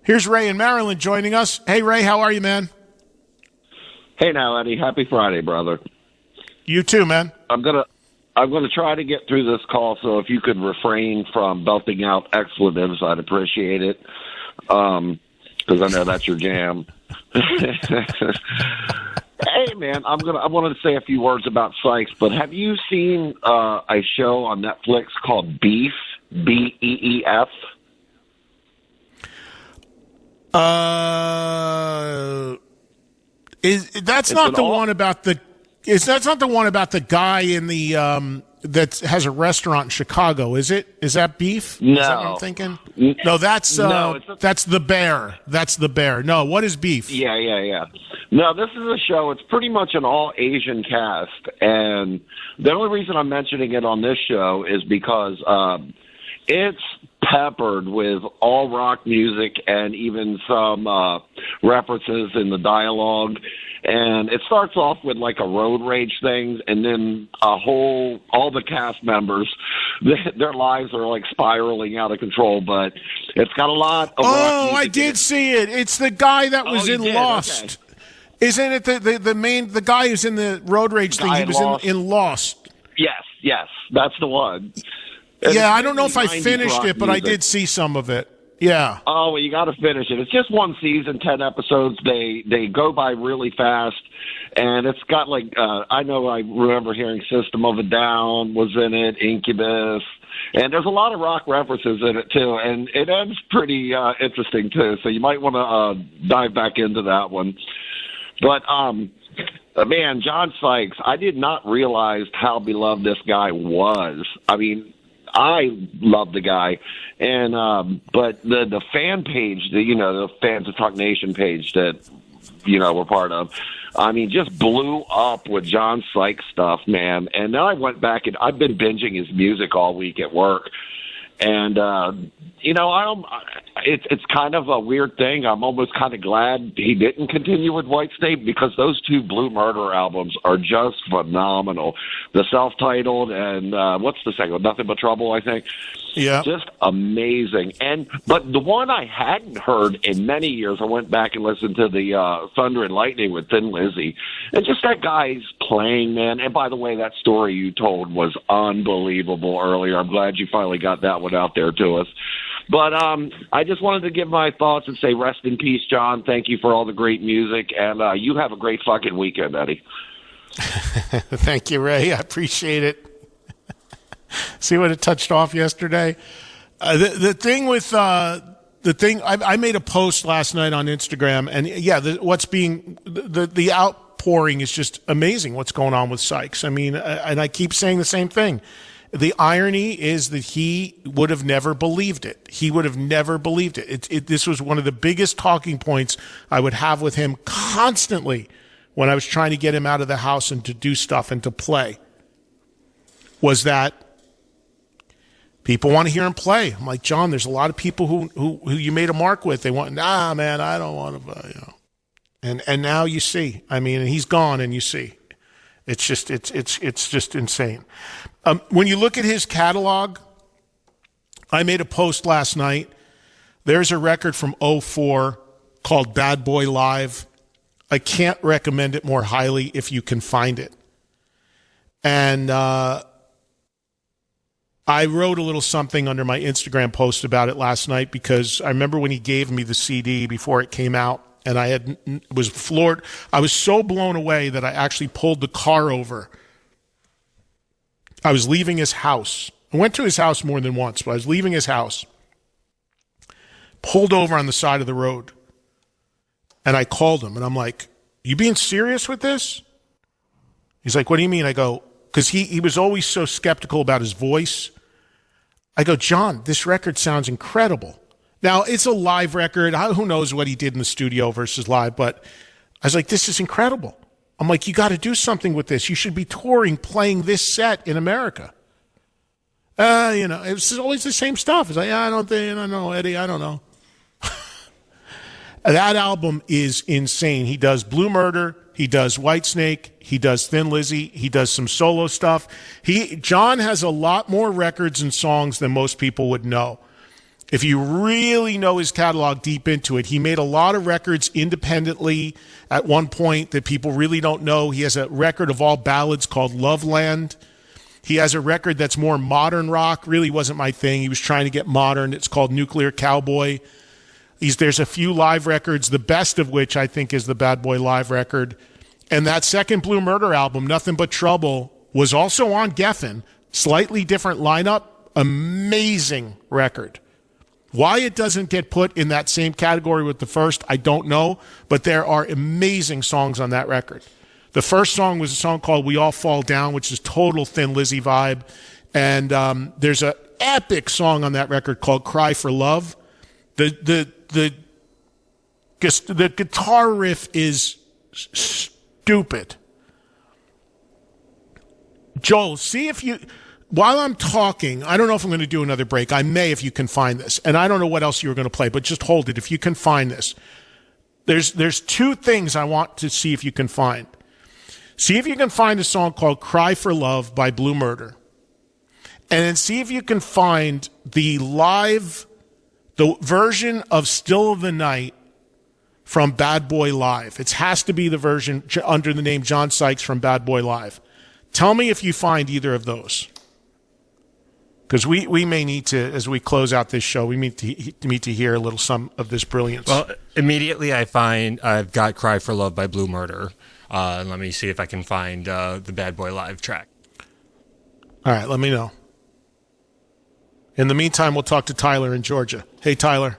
Here's Ray in Maryland joining us. Hey, Ray, how are you, man? Hey now, Eddie. Happy Friday, brother. You too, man. I'm gonna try to get through this call, so if you could refrain from belting out expletives, I'd appreciate it. Because I know that's your jam. Hey man, I wanted to say a few words about Sykes, but have you seen a show on Netflix called Beef? Beef? That's not the one about the guy in the that has a restaurant in Chicago, is it? Is that Beef? No. Is that what I'm thinking? No, that's The Bear. That's The Bear. No, what is Beef? Yeah. No, this is a show. It's pretty much an all-Asian cast, and the only reason I'm mentioning it on this show is because it's peppered with all rock music and even some references in the dialogue. And it starts off with like a road rage thing, and then all the cast members, their lives are like spiraling out of control. But it's got a lot of. Oh, I did see it. It's the guy that was in Lost. Okay. Isn't it the guy who's in the road rage thing? He was in Lost. Yes, that's the one. Yeah, I don't know if I finished it, but I did see some of it. Yeah. Oh, well, you got to finish it. It's just one season, 10 episodes. They go by really fast, and it's got like I remember hearing System of a Down was in it, Incubus, and there's a lot of rock references in it too, and it ends pretty interesting too. So you might want to dive back into that one. But man, John Sykes, I did not realize how beloved this guy was. I mean, I love the guy, and but the fan page, the Fans of Talk Nation page that we're part of, I mean, just blew up with John Sykes stuff, man. And then I went back and I've been binging his music all week at work, and it's kind of a weird thing. I'm almost kind of glad he didn't continue with Whitesnake, because those two Blue Murder albums are just phenomenal. The self-titled and what's the second one? Nothing But Trouble, I think. Yeah. Just amazing. But the one I hadn't heard in many years, I went back and listened to the Thunder and Lightning with Thin Lizzy. And just that guy's playing, man. And by the way, that story you told was unbelievable earlier. I'm glad you finally got that one out there to us. But I just wanted to give my thoughts and say rest in peace, John. Thank you for all the great music. And you have a great fucking weekend, Eddie. Thank you, Ray. I appreciate it. See what it touched off yesterday? The thing with I made a post last night on Instagram, and yeah, the outpouring is just amazing. What's going on with Sykes? I mean, and I keep saying the same thing. The irony is that he would have never believed it. He would have never believed it. This was one of the biggest talking points I would have with him constantly when I was trying to get him out of the house and to do stuff and to play, was that people want to hear him play. I'm like, John, there's a lot of people who you made a mark with. They want, man, I don't want to, And now you see. I mean, and he's gone, and you see. It's just insane. When you look at his catalog, I made a post last night. There's a record from '04 called Bad Boy Live. I can't recommend it more highly if you can find it. And I wrote a little something under my Instagram post about it last night, because I remember when he gave me the CD before it came out, and I was floored. I was so blown away that I actually pulled the car over. I was leaving his house. I went to his house more than once, but I was leaving his house, pulled over on the side of the road, and I called him, and I'm like, you being serious with this? He's like, what do you mean? I go, because he was always so skeptical about his voice. I go, John, this record sounds incredible. Now, it's a live record. Who knows what he did in the studio versus live, but I was like, this is incredible. I'm like, you got to do something with this. You should be touring, playing this set in America. It was always the same stuff. It's like, I don't know, Eddie, I don't know. That album is insane. He does Blue Murder. He does Whitesnake. He does Thin Lizzy. He does some solo stuff. John has a lot more records and songs than most people would know. If you really know his catalog deep into it, he made a lot of records independently at one point that people really don't know. He has a record of all ballads called Loveland. He has a record that's more modern rock. Really wasn't my thing. He was trying to get modern. It's called Nuclear Cowboy. There's a few live records, the best of which I think is the Bad Boy Live record. And that second Blue Murder album, Nothing But Trouble, was also on Geffen. Slightly different lineup. Amazing record. Why it doesn't get put in that same category with the first, I don't know. But there are amazing songs on that record. The first song was a song called We All Fall Down, which is total Thin Lizzy vibe. And there's an epic song on that record called Cry for Love. The guitar riff is stupid. Joel, see if you... While I'm talking, I don't know if I'm going to do another break. I may if you can find this. And I don't know what else you were going to play, but just hold it if you can find this. There's two things I want to see if you can find. See if you can find a song called Cry for Love by Blue Murder. And then see if you can find the version of Still of the Night from Bad Boy Live. It has to be the version under the name John Sykes from Bad Boy Live. Tell me if you find either of those. Because we may need to, as we close out this show, we need to hear a little some of this brilliance. Well, immediately I've got Cry for Love by Blue Murder. Let me see if I can find the Bad Boy Live track. All right, let me know. In the meantime, we'll talk to Tyler in Georgia. Hey, Tyler.